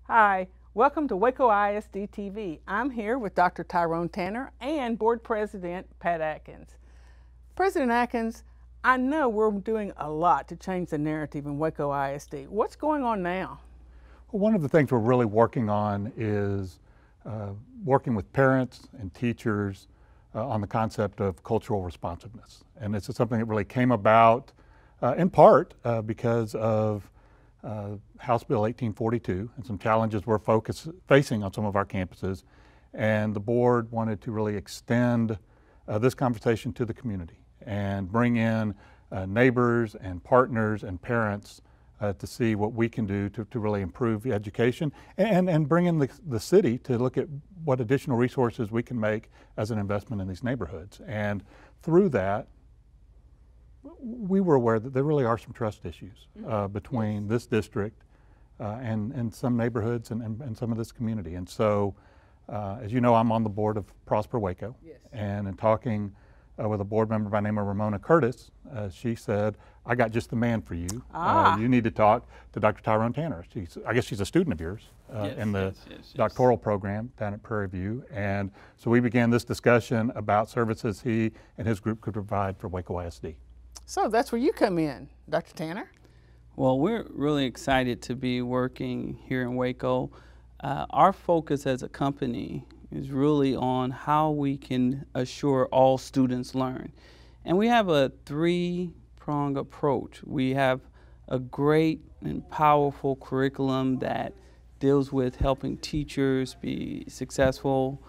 Hi, welcome to Waco ISD TV. I'm here with Dr. Tyrone Tanner and Board President Pat Atkins. President Atkins, I know we're doing a lot to change the narrative in Waco ISD. What's going on now? Well, one of the things we're really working on is working with parents and teachers on the concept of cultural responsiveness. And this is something that really came about in part because of House Bill 1842 and some challenges we're facing on some of our campuses. And the board wanted to really extend this conversation to the community and bring in neighbors and partners and parents to see what we can do to really improve the education and bring in the city to look at what additional resources we can make as an investment in these neighborhoods. And through that, we were aware that there really are some trust issues between this district and some neighborhoods and some of this community. And so, as you know, I'm on the board of Prosper Waco. Yes. And in talking with a board member by the name of Ramona Curtis, she said, I got just the man for you. You need to talk to Dr. Tyrone Tanner. I guess she's a student of yours in the doctoral program down at Prairie View. And so we began this discussion about services he and his group could provide for Waco ISD. So that's where you come in, Dr. Tanner. Well, we're really excited to be working here in Waco. Our focus as a company is really on how we can assure all students learn. And we have a three-pronged approach. We have a great and powerful curriculum that deals with helping teachers be successful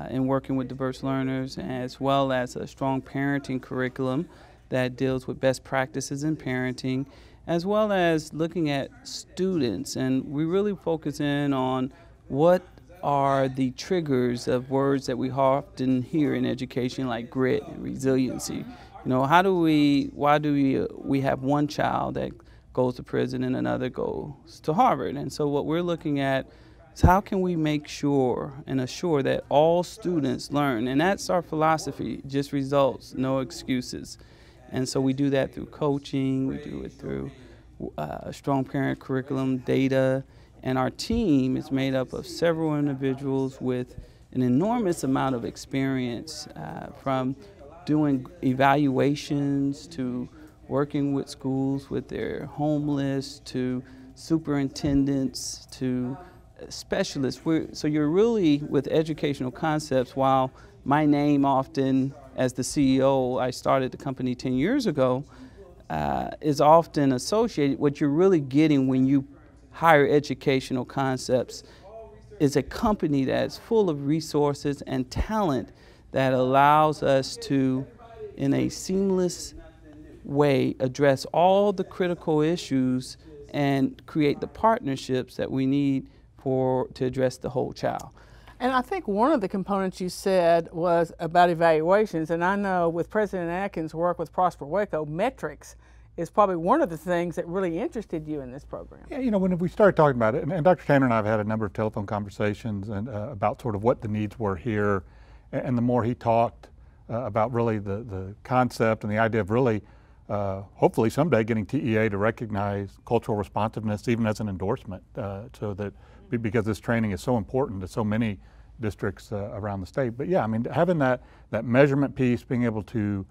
in working with diverse learners, as well as a strong parenting curriculum that deals with best practices in parenting, as well as looking at students. And we really focus in on what are the triggers of words that we often hear in education, like grit and resiliency. You know, why do we have one child that goes to prison and another goes to Harvard? And so what we're looking at is how can we make sure and assure that all students learn? And that's our philosophy, just results, no excuses. And so we do that through coaching, we do it through a strong parent curriculum, data, and our team is made up of several individuals with an enormous amount of experience from doing evaluations to working with schools with their homeless to superintendents to specialists. So you're really with educational concepts. While my name often, as the CEO, I started the company 10 years ago, is often associated, what you're really getting when you hire educational concepts is a company that's full of resources and talent that allows us to, in a seamless way, address all the critical issues and create the partnerships that we need to address the whole child. And I think one of the components you said was about evaluations, and I know with President Atkins' work with Prosper Waco, metrics is probably one of the things that really interested you in this program. Yeah, you know, when we started talking about it, and Dr. Tanner and I have had a number of telephone conversations and about sort of what the needs were here, and the more he talked about really the concept and the idea of really hopefully someday getting TEA to recognize cultural responsiveness even as an endorsement, so that because this training is so important to so many districts around the state. But yeah, I mean, having that measurement piece, being able to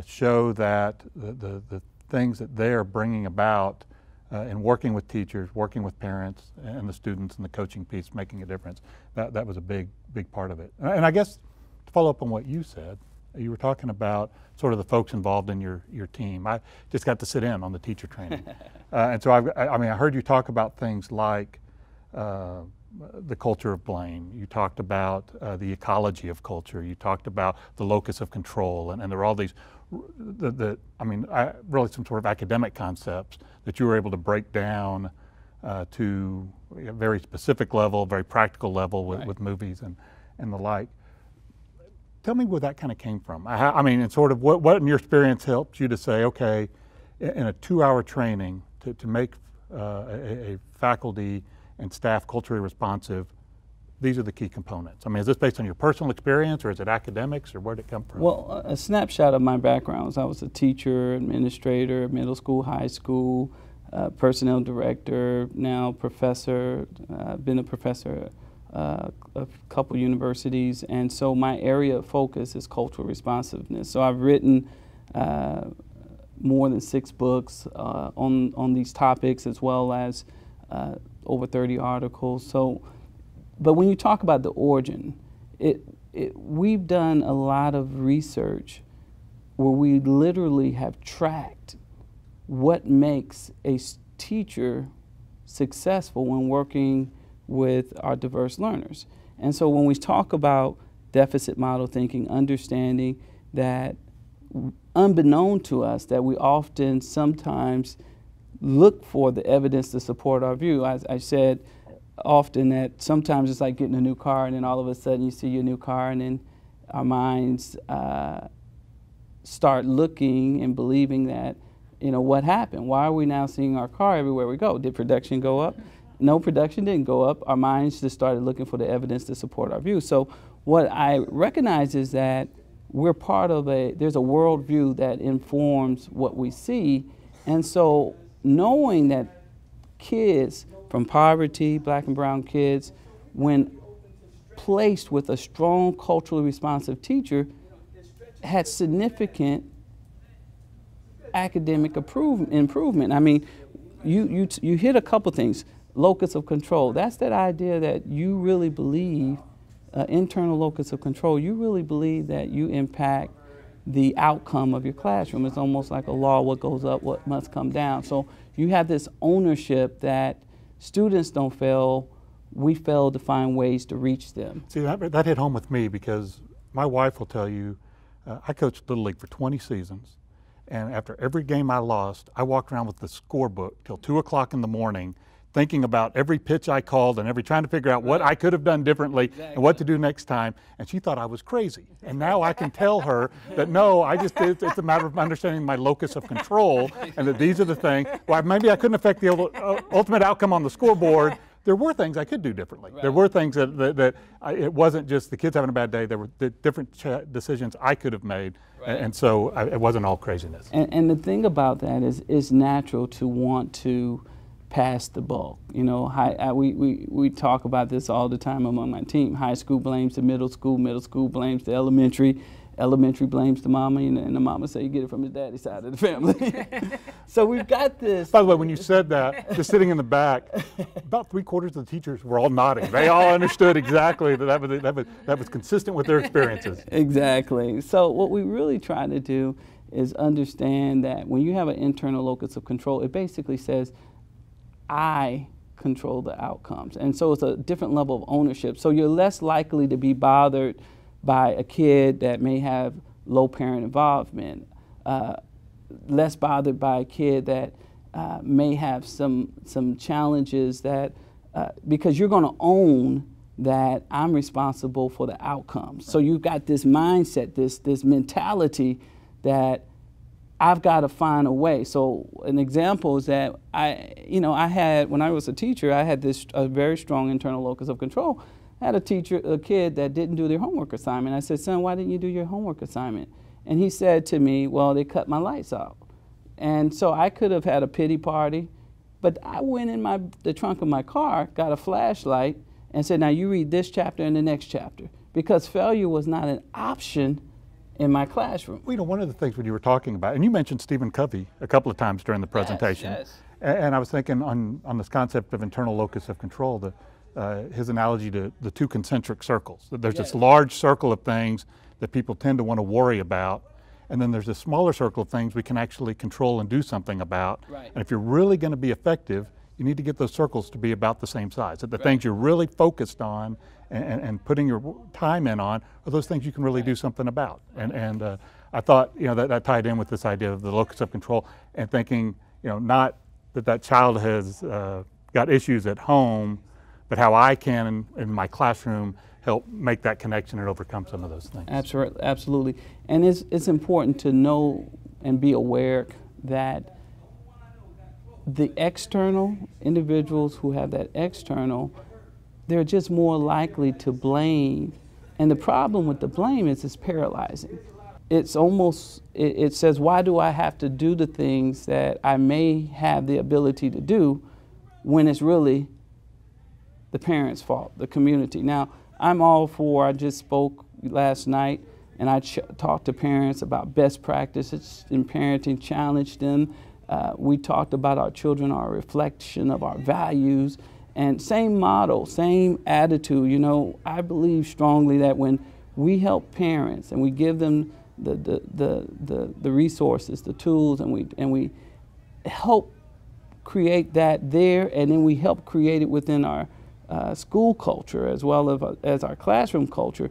show that the things that they're bringing about in working with teachers, working with parents and the students, and the coaching piece making a difference, that was a big part of it. And I guess to follow up on what you said, you were talking about sort of the folks involved in your team. I just got to sit in on the teacher training. And so I heard you talk about things like the culture of blame. You talked about the ecology of culture. You talked about the locus of control, and there are all these, really some sort of academic concepts that you were able to break down to a very specific level, very practical level with movies and the like. Tell me where that kind of came from. And sort of what in your experience helped you to say, okay, in a 2-hour training to make a faculty and staff culturally responsive, these are the key components. I mean, is this based on your personal experience, or is it academics, or where did it come from? Well, a snapshot of my background is I was a teacher, administrator, middle school, high school, personnel director, now professor, been a professor at a couple universities, and so my area of focus is cultural responsiveness. So I've written more than 6 books on these topics, as well as over 30 articles. So, but when you talk about the origin, we've done a lot of research where we literally have tracked what makes a teacher successful when working with our diverse learners. And so when we talk about deficit model thinking, understanding that unbeknown to us, that we often sometimes look for the evidence to support our view. As I said often, that sometimes it's like getting a new car, and then all of a sudden you see your new car, and then our minds start looking and believing that, you know, what happened? Why are we now seeing our car everywhere we go? Did production go up? No, production didn't go up. Our minds just started looking for the evidence to support our view. So what I recognize is that we're part of there's a worldview that informs what we see. And so knowing that kids from poverty, black and brown kids, when placed with a strong culturally responsive teacher, had significant academic improvement. I mean, you hit a couple things. Locus of control. That's that idea that you really believe, internal locus of control, you really believe that you impact the outcome of your classroom. It's almost like a law, what goes up, what must come down. So you have this ownership that students don't fail, we fail to find ways to reach them. See, that hit home with me, because my wife will tell you, I coached Little League for 20 seasons, and after every game I lost, I walked around with the scorebook till 2 o'clock in the morning, thinking about every pitch I called and trying to figure out what I could have done differently and what to do next time. And she thought I was crazy. And now I can tell her that no, it's a matter of understanding my locus of control, and that these are the things. Well, maybe I couldn't affect the ultimate outcome on the scoreboard. There were things I could do differently. Right. There were things that it wasn't just the kids having a bad day. There were different decisions I could have made. Right. And so it wasn't all craziness. And the thing about that is it's natural to want to pass the ball. You know, we talk about this all the time among my team. High school blames the middle school blames the elementary blames the mama, and the mama say you get it from the daddy side of the family. So we've got this. By the way, when you said that, just sitting in the back, about 3/4 of the teachers were all nodding. They all understood exactly that was consistent with their experiences. Exactly. So what we really try to do is understand that when you have an internal locus of control, it basically says, I control the outcomes. And so it's a different level of ownership. So you're less likely to be bothered by a kid that may have low parent involvement, less bothered by a kid that may have some challenges, that because you're going to own that I'm responsible for the outcomes. So you've got this mindset, this mentality that I've got to find a way. So an example is that I had, when I was a teacher, I had a very strong internal locus of control. I had a kid that didn't do their homework assignment. I said, son, why didn't you do your homework assignment? And he said to me, well, they cut my lights out. And so I could have had a pity party, but I went in the trunk of my car, got a flashlight, and said, now you read this chapter and the next chapter, because failure was not an option in my classroom. Well, you know, one of the things when you were talking about, and you mentioned Stephen Covey a couple of times during the presentation. Yes. And I was thinking on this concept of internal locus of control, his analogy to the 2 concentric circles. That there's this large circle of things that people tend to want to worry about, and then there's a smaller circle of things we can actually control and do something about. Right. And if you're really going to be effective, you need to get those circles to be about the same size. That the things you're really focused on and putting your time in on are those things you can really do something about. And I thought, you know, that tied in with this idea of the locus of control, and thinking, you know, not that child has got issues at home, but how I can in my classroom help make that connection and overcome some of those things. Absolutely. And it's important to know and be aware that the external individuals who have that external, they're just more likely to blame. And the problem with the blame is it's paralyzing. it's almost, it says, why do I have to do the things that I may have the ability to do when it's really the parents' fault, the community? Now, I'm all for, I just spoke last night and I talked to parents about best practices in parenting, challenged them. We talked about our children are a reflection of our values, and same model, same attitude. You know, I believe strongly that when we help parents and we give them the resources, the tools, and we help create that there, and then we help create it within our school culture as well as our classroom culture,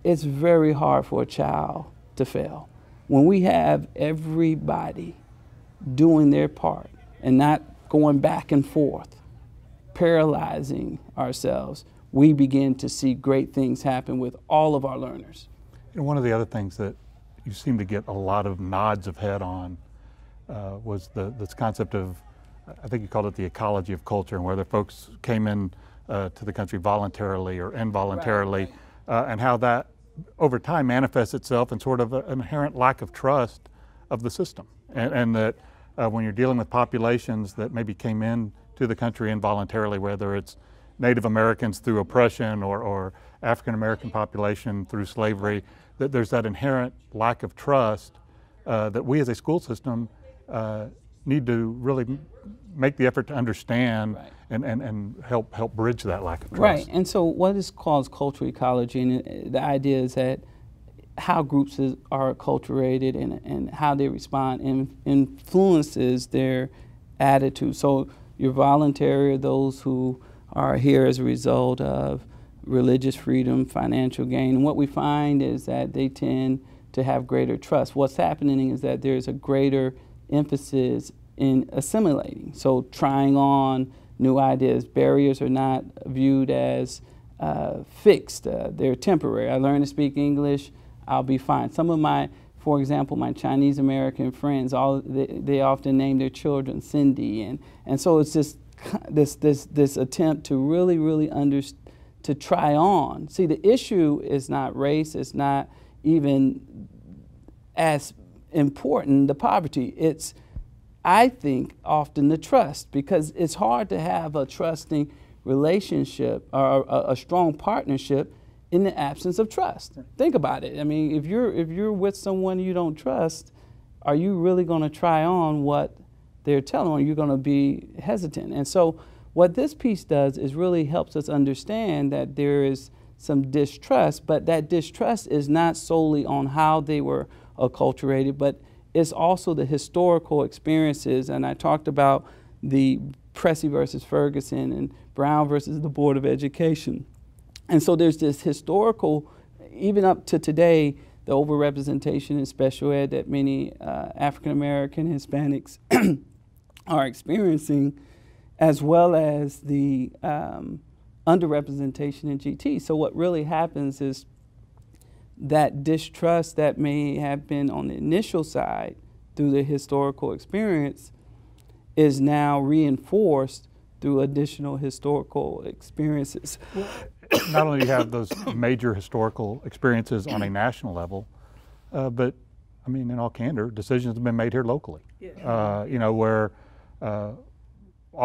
it's very hard for a child to fail. When we have everybody doing their part and not going back and forth, paralyzing ourselves, we begin to see great things happen with all of our learners. You know, one of the other things that you seem to get a lot of nods of head on was this concept of, I think you called it the ecology of culture, and whether folks came in to the country voluntarily or involuntarily, right. And how that over time manifests itself in sort of an inherent lack of trust of the system. And that when you're dealing with populations that maybe came in to the country involuntarily, whether it's Native Americans through oppression or African American population through slavery, that there's that inherent lack of trust that we as a school system need to really make the effort to understand, right. and help bridge that lack of trust. Right, and so what is called cultural ecology, and the idea is that how groups are acculturated and how they respond influences their attitude. So your voluntary are those who are here as a result of religious freedom, financial gain, and what we find is that they tend to have greater trust. What's happening is that there's a greater emphasis in assimilating, so trying on new ideas. Barriers are not viewed as fixed, they're temporary. I learn to speak English, I'll be fine. Some of my, for example, my Chinese American friends, they often name their children Cindy, and so it's just this attempt to really to try on. See, the issue is not race, it's not even as important, the poverty. It's, I think, often the trust, because it's hard to have a trusting relationship or a strong partnership in the absence of trust. Think about it. I mean, if you're with someone you don't trust, are you really going to try on what they're telling you? You're going to be hesitant. And so what this piece does is really helps us understand that there is some distrust, but that distrust is not solely on how they were acculturated, but it's also the historical experiences. And I talked about the Plessy versus Ferguson and Brown versus the Board of Education. And so there's this historical, even up to today, the overrepresentation in special ed that many African American Hispanics are experiencing, as well as the underrepresentation in GT. So what really happens is that distrust that may have been on the initial side through the historical experience is now reinforced through additional historical experiences. Not only do you have those major historical experiences on a national level, but I mean, in all candor, decisions have been made here locally. Yeah. You know, where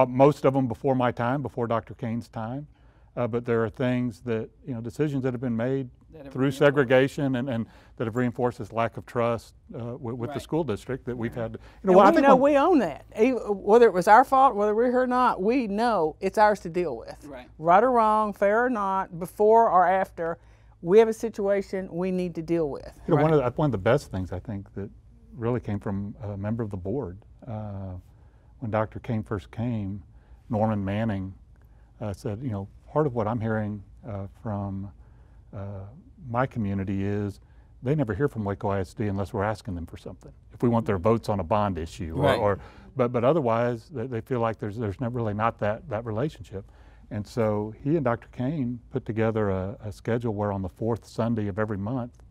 most of them before my time, before Dr. Cain's time, but there are things that, you know, decisions that have been made through segregation and that have reinforced this lack of trust with the school district that we've had. You know, and we own that. Whether it was our fault, whether we're here or not, we know it's ours to deal with. Right or wrong, fair or not, before or after, we have a situation we need to deal with. You know, one of the best things I think that really came from a member of the board, when Dr. Cain first came, Norman Manning said, you know, part of what I'm hearing from my community is they never hear from Waco ISD unless we're asking them for something. If we want their votes on a bond issue, right. but otherwise they feel like there's really not that relationship. And so he and Dr. Cain put together a schedule where on the fourth Sunday of every month,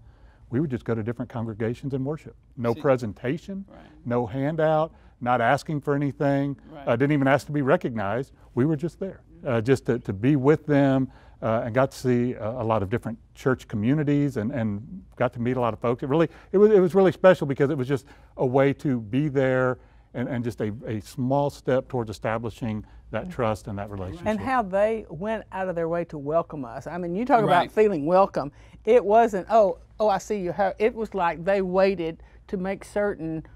we would just go to different congregations and worship. No presentation, right. No handout, not asking for anything, right. Didn't even ask to be recognized. We were just there, just to be with them, and got to see a lot of different church communities and got to meet a lot of folks. It was really special because it was just a way to be there and just a small step towards establishing that trust and that relationship. And how they went out of their way to welcome us. I mean, you talk about feeling welcome. It wasn't, oh, I see you. It was like they waited to make certain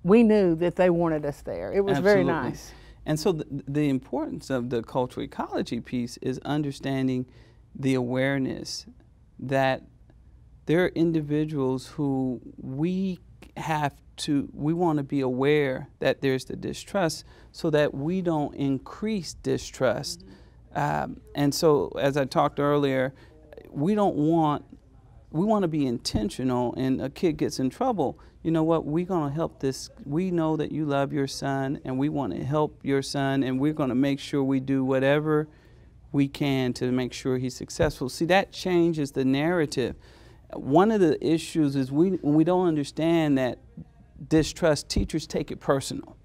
we knew that they wanted us there. It was very nice. And so the importance of the cultural ecology piece is understanding the awareness that there are individuals who we want to be aware that there's the distrust so that we don't increase distrust. And so, as I talked earlier, we want to be intentional, and a kid gets in trouble. You know what, we're going to help this. We know that you love your son, and we want to help your son, and we're going to make sure we do whatever we can to make sure he's successful. See, that changes the narrative. One of the issues is when we don't understand that distrust, teachers take it personal.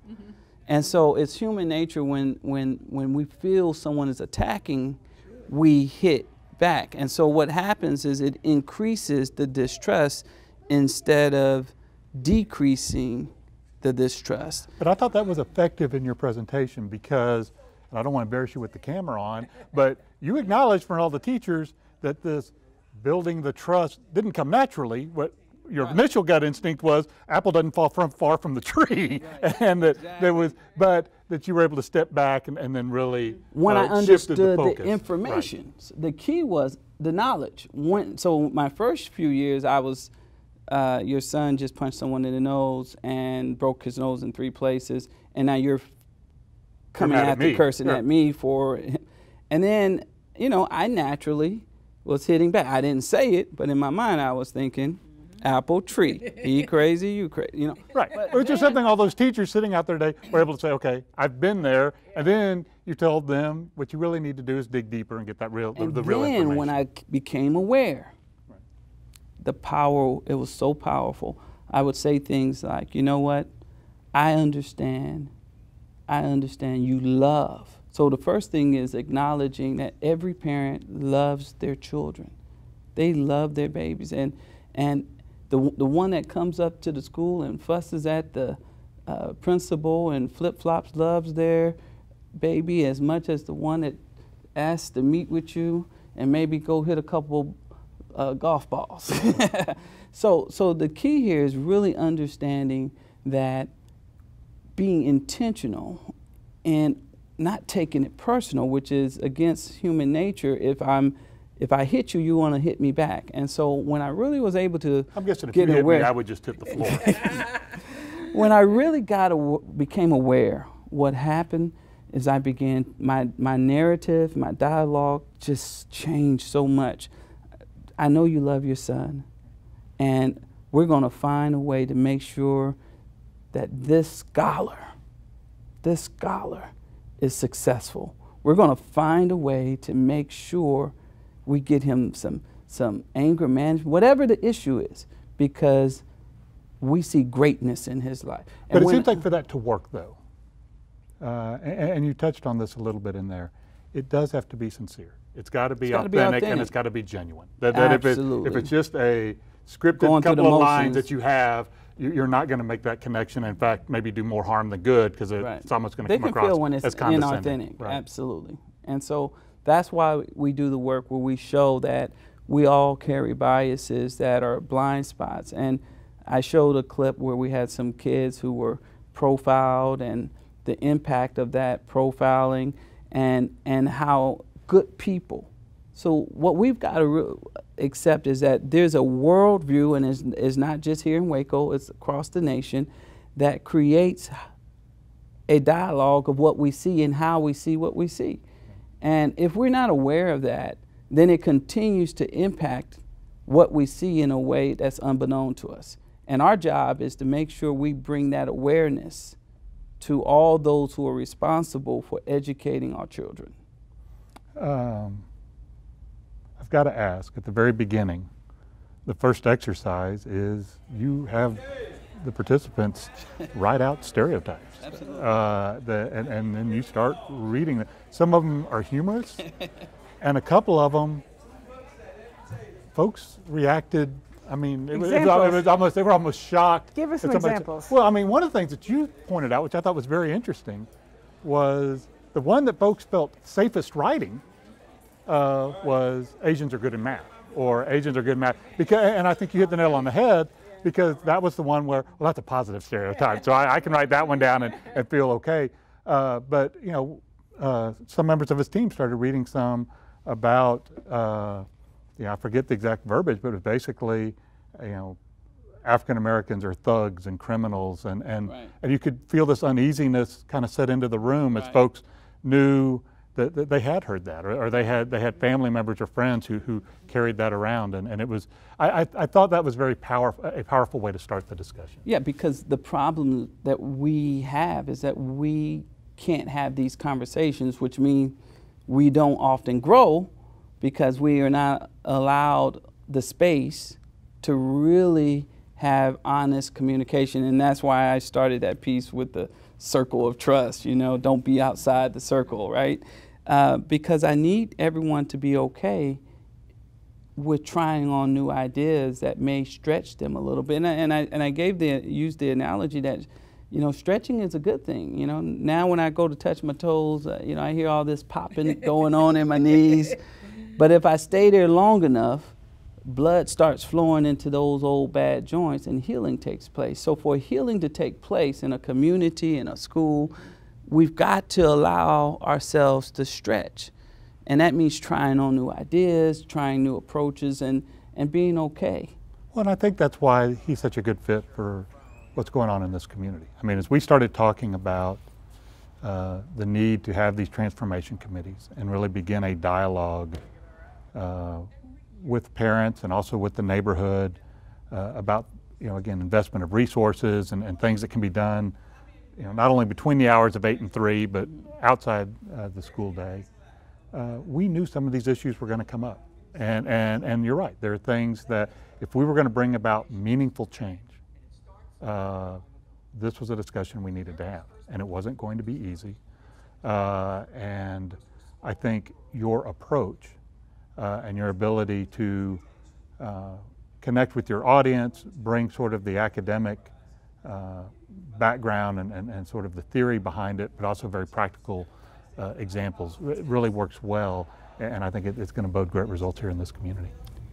And so it's human nature when we feel someone is attacking, we hit back. And so what happens is it increases the distrust instead of decreasing the distrust. But I thought that was effective in your presentation because, and I don't want to embarrass you with the camera on, but you acknowledged for all the teachers that this building the trust didn't come naturally. What your initial gut instinct was, apple doesn't fall far from the tree, and that there was, but that you were able to step back and then really when I understood the information. The key was the knowledge. So my first few years, I was, your son just punched someone in the nose and broke his nose in 3 places, and now you're coming after cursing at me for, and then, you know, I naturally was hitting back. I didn't say it, but in my mind I was thinking, apple tree, he crazy, you crazy, you know. Right, which is something all those teachers sitting out there today were able to say, okay, I've been there, and then you told them what you really need to do is dig deeper and get that real information. And then when I became aware, the power, it was so powerful. I would say things like, you know what, I understand you love. So the first thing is acknowledging that every parent loves their children. They love their babies. And the one that comes up to the school and fusses at the principal and flip-flops loves their baby as much as the one that asks to meet with you and maybe go hit a couple golf balls. So the key here is really understanding that being intentional and not taking it personal, which is against human nature. If I hit you, you want to hit me back. And so when I really was able to I'm guessing if you hit me, I would just hit the floor. When I really became aware, what happened is I began, my narrative, my dialogue just changed so much. I know you love your son, and we're going to find a way to make sure that this scholar is successful. We're going to find a way to make sure we get him some anger management, whatever the issue is, because we see greatness in his life. But it seems like for that to work, though, and you touched on this a little bit in there, it does have to be sincere. It's got to be authentic, and it's got to be genuine. That if it's just a scripted couple of lines that you have, you're not going to make that connection. In fact, maybe do more harm than good, because it's almost going to come across they can feel when it's as condescending. Inauthentic, absolutely. And so that's why we do the work where we show that we all carry biases that are blind spots. And I showed a clip where we had some kids who were profiled and the impact of that profiling and how good people. So what we've got to accept is that there's a worldview, and it's not just here in Waco, it's across the nation, that creates a dialogue of what we see and how we see what we see. And if we're not aware of that, then it continues to impact what we see in a way that's unbeknown to us. And our job is to make sure we bring that awareness to all those who are responsible for educating our children. I've got to ask, at the very beginning, the first exercise is you have the participants write out stereotypes. Absolutely. And then you start reading them. Some of them are humorous, And a couple of them, folks reacted, I mean, it was almost, they were almost shocked. Give us some examples. Well, I mean, one of the things that you pointed out, which I thought was very interesting, was the one that folks felt safest writing was Asians are good in math, or Asians are good in math. And I think you hit the nail on the head, because that was the one where, well, that's a positive stereotype, so I can write that one down and feel okay. But, you know, some members of his team started reading some about, I forget the exact verbiage, but it was basically, you know, African Americans are thugs and criminals, and Right. and you could feel this uneasiness kind of set into the room as Right. folks knew that they had heard that, or they had family members or friends who carried that around, and it was, I thought that was a powerful way to start the discussion. Yeah, because the problem that we have is that we can't have these conversations, which means we don't often grow, because we are not allowed the space to really have honest communication. And that's why I started that piece with the circle of trust, you know, don't be outside the circle, right? Because I need everyone to be okay with trying on new ideas that may stretch them a little bit. And I used the analogy that, you know, stretching is a good thing. You know, now when I go to touch my toes, you know, I hear all this popping going on in my knees. But if I stay there long enough, blood starts flowing into those old bad joints and healing takes place. So for healing to take place in a community, in a school, we've got to allow ourselves to stretch. And that means trying on new ideas, trying new approaches, and being okay. Well, and I think that's why he's such a good fit for what's going on in this community. I mean, as we started talking about the need to have these transformation committees and really begin a dialogue with parents and also with the neighborhood about, you know, again, investment of resources and things that can be done, you know, not only between the hours of 8 and 3, but outside the school day. We knew some of these issues were going to come up. And you're right, there are things that if we were going to bring about meaningful change, this was a discussion we needed to have. And it wasn't going to be easy. And I think your approach and your ability to connect with your audience, bring sort of the academic background and sort of the theory behind it, but also very practical examples, it really works well. And I think it's going to bode great results here in this community.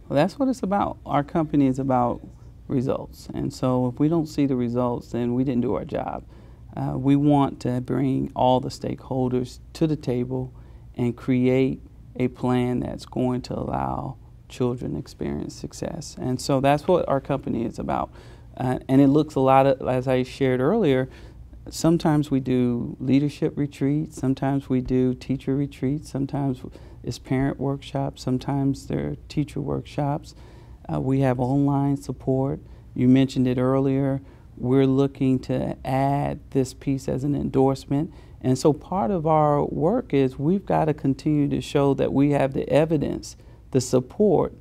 Well, that's what it's about. Our company is about results. And so if we don't see the results, then we didn't do our job. We want to bring all the stakeholders to the table and create a plan that's going to allow children to experience success. And so that's what our company is about. And it looks a lot of, as I shared earlier, sometimes we do leadership retreats, sometimes we do teacher retreats, sometimes it's parent workshops, sometimes they're teacher workshops. We have online support. You mentioned it earlier. We're looking to add this piece as an endorsement. And so part of our work is we've got to continue to show that we have the evidence, the support,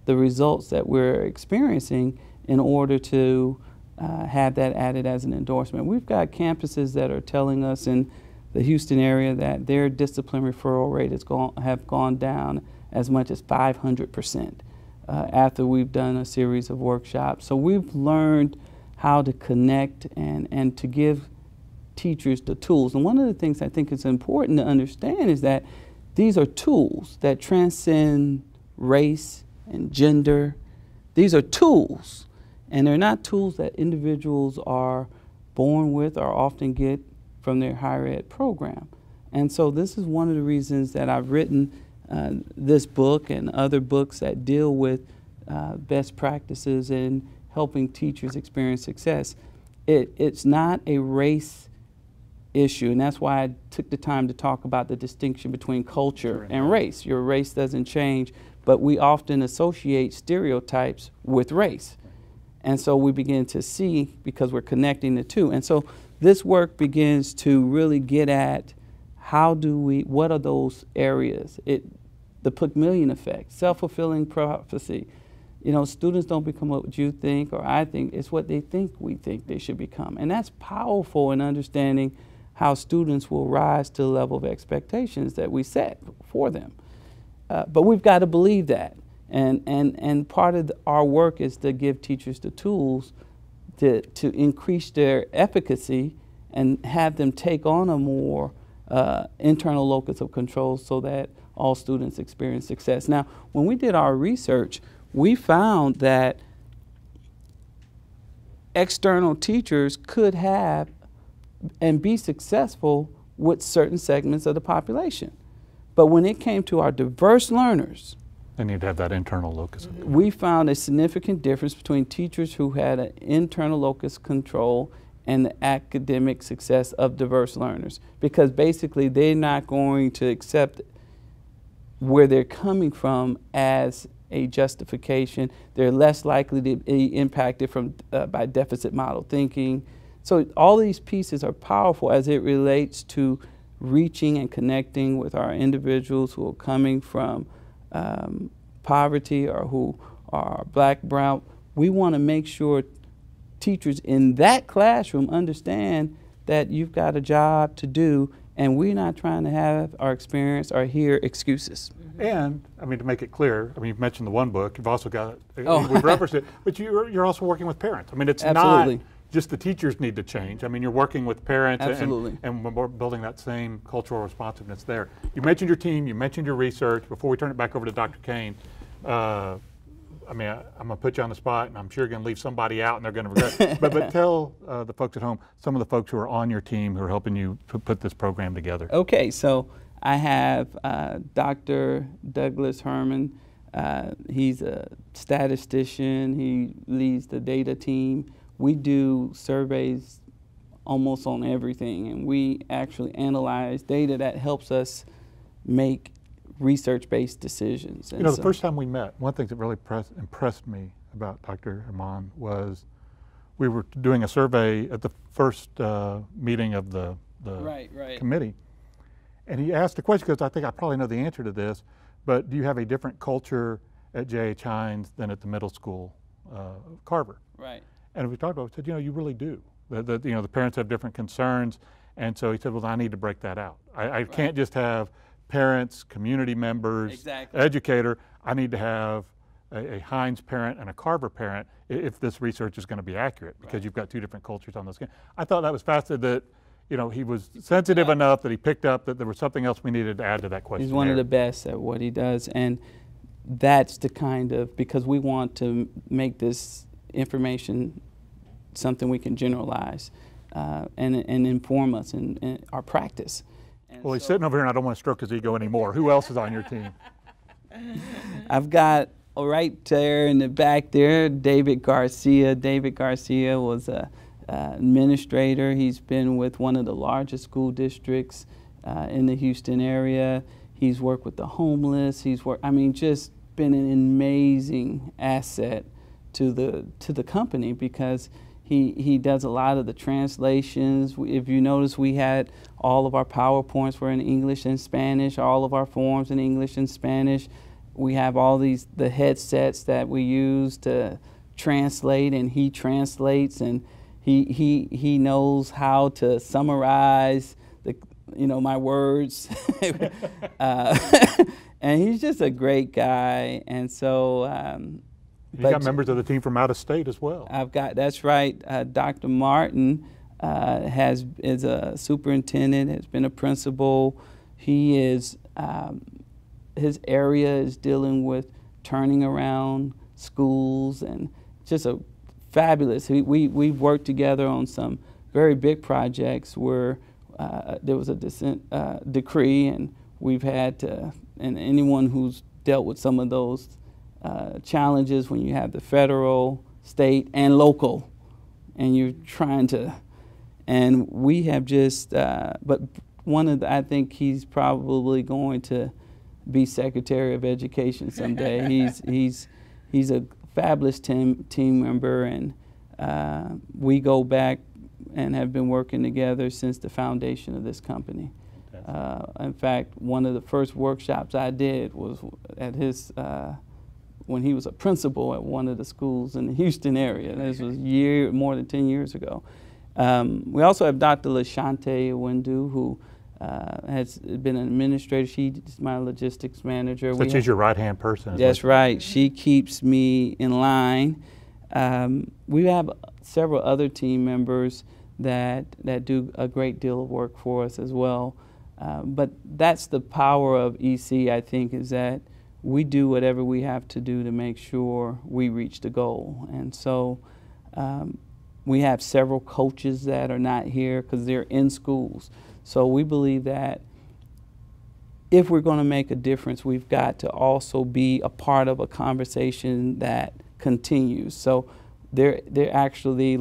the results that we're experiencing in order to have that added as an endorsement. We've got campuses that are telling us in the Houston area that their discipline referral rate have gone down as much as 500% after we've done a series of workshops. So we've learned how to connect and to give teachers the tools. And one of the things I think is important to understand is that these are tools that transcend race and gender. These are tools, and they're not tools that individuals are born with or often get from their higher ed program. And so this is one of the reasons that I've written this book and other books that deal with best practices in helping teachers experience success. It's not a race issue, and that's why I took the time to talk about the distinction between culture and race. Your race doesn't change, but we often associate stereotypes with race. And so we begin to see, because we're connecting the two. And so this work begins to really get at what are those areas? The Pygmalion effect, self-fulfilling prophecy. You know, students don't become what you think or I think, it's what they think we think they should become. And that's powerful in understanding how students will rise to the level of expectations that we set for them. but we've got to believe that. And part of our work is to give teachers the tools to increase their efficacy and have them take on a more internal locus of control so that all students experience success. Now, when we did our research, we found that external teachers could have and be successful with certain segments of the population. But when it came to our diverse learners, they need to have that internal locus. We found a significant difference between teachers who had an internal locus control and the academic success of diverse learners, because basically they're not going to accept where they're coming from as a justification. They're less likely to be impacted by deficit model thinking. So all these pieces are powerful as it relates to reaching and connecting with our individuals who are coming from poverty or who are black, brown. We want to make sure teachers in that classroom understand that you've got a job to do, and we're not trying to have our experience or hear excuses. And, I mean, to make it clear, I mean, you've mentioned the one book, you've also got, Oh. we've referenced it, but you're also working with parents. I mean, it's Absolutely. not just the teachers need to change. I mean, you're working with parents. Absolutely. And we're building that same cultural responsiveness there. You mentioned your team, you mentioned your research. Before we turn it back over to Dr. Cain, I mean, I'm going to put you on the spot, and I'm sure you're going to leave somebody out and they're going to regret. but tell the folks at home, some of the folks who are on your team who are helping you put this program together. Okay, so I have Dr. Douglas Herman. He's a statistician. He leads the data team. We do surveys almost on everything, and we actually analyze data that helps us make research-based decisions. You know, the first time we met, one thing that really impressed me about Dr. Herman was we were doing a survey at the first meeting of the committee, and he asked a question, because I think I probably know the answer to this, but do you have a different culture at J.H. Hines than at the middle school, Carver? Right. And we talked about it, we said, you know, you really do. You know, the parents have different concerns, and so he said, well, I need to break that out. I can't just have parents, community members, Exactly. educator. I need to have a Hines parent and a Carver parent if this research is going to be accurate, because you've got two different cultures on this. I thought that was fascinating that, you know, he was sensitive enough that he picked up that there was something else we needed to add to that question. He's one of the best at what he does, and that's the kind of, because we want to make this information something we can generalize and inform us in our practice. And well, he's sitting over here and I don't want to stroke his ego anymore. Who else is on your team? I've got right there in the back there, David Garcia. David Garcia was an administrator. He's been with one of the largest school districts in the Houston area. He's worked with the homeless. Just been an amazing asset to the company, because he does a lot of the translations. If you notice, we had all of our PowerPoints were in English and Spanish, all of our forms in English and Spanish. We have all the headsets that we use to translate, and he translates, and he knows how to summarize my words. And he's just a great guy. And so you got members of the team from out of state as well. That's right. Dr. Martin is a superintendent, has been a principal. He is, his area is dealing with turning around schools, and just a fabulous. We've worked together on some very big projects where there was a decree, and we've had to, and anyone who's dealt with some of those challenges when you have the federal, state, and local, and you're trying to, and we have just, but I think he's probably going to be Secretary of Education someday. He's a fabulous team member, and we go back and have been working together since the foundation of this company. In fact, one of the first workshops I did was at his, when he was a principal at one of the schools in the Houston area. This was more than 10 years ago. We also have Dr. LaShante Windu, who has been an administrator. She's my logistics manager. So she's your right-hand person. That's right. She keeps me in line. We have several other team members that do a great deal of work for us as well. But that's the power of EC, I think, is that we do whatever we have to do to make sure we reach the goal. And so we have several coaches that are not here because they're in schools. So we believe that if we're going to make a difference, we've got to also be a part of a conversation that continues. So they actually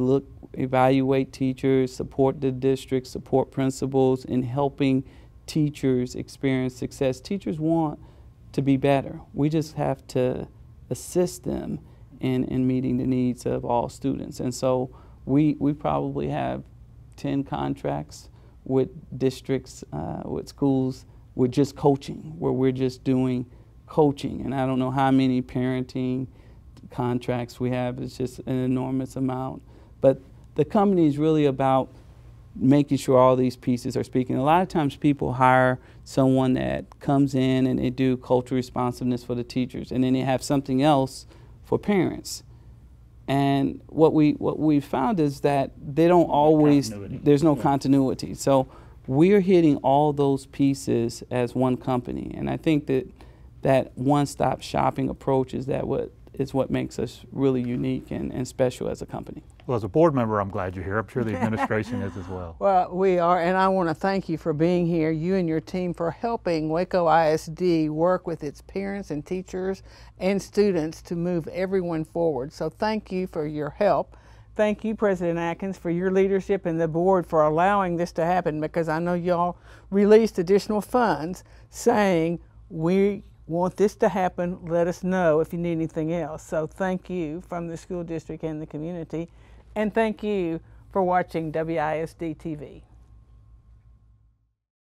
evaluate teachers, support the district, support principals in helping teachers experience success. Teachers want to be better. We just have to assist them in meeting the needs of all students. And so we probably have 10 contracts with districts, with schools, with just coaching, where we're just doing coaching. And I don't know how many parenting contracts we have. It's just an enormous amount. But the company is really about making sure all these pieces are speaking. A lot of times people hire someone that comes in and they do cultural responsiveness for the teachers, and then they have something else for parents. And what we found is that they don't always, there's no continuity. So we're hitting all those pieces as one company. And I think that one-stop shopping approach is what makes us really unique and special as a company. Well, as a board member, I'm glad you're here. I'm sure the administration is as well. Well, we are, and I want to thank you for being here, you and your team, for helping Waco ISD work with its parents and teachers and students to move everyone forward. So thank you for your help. Thank you, President Atkins, for your leadership and the board for allowing this to happen, because I know y'all released additional funds saying, we want this to happen, let us know if you need anything else. So thank you from the school district and the community. And thank you for watching WISD TV.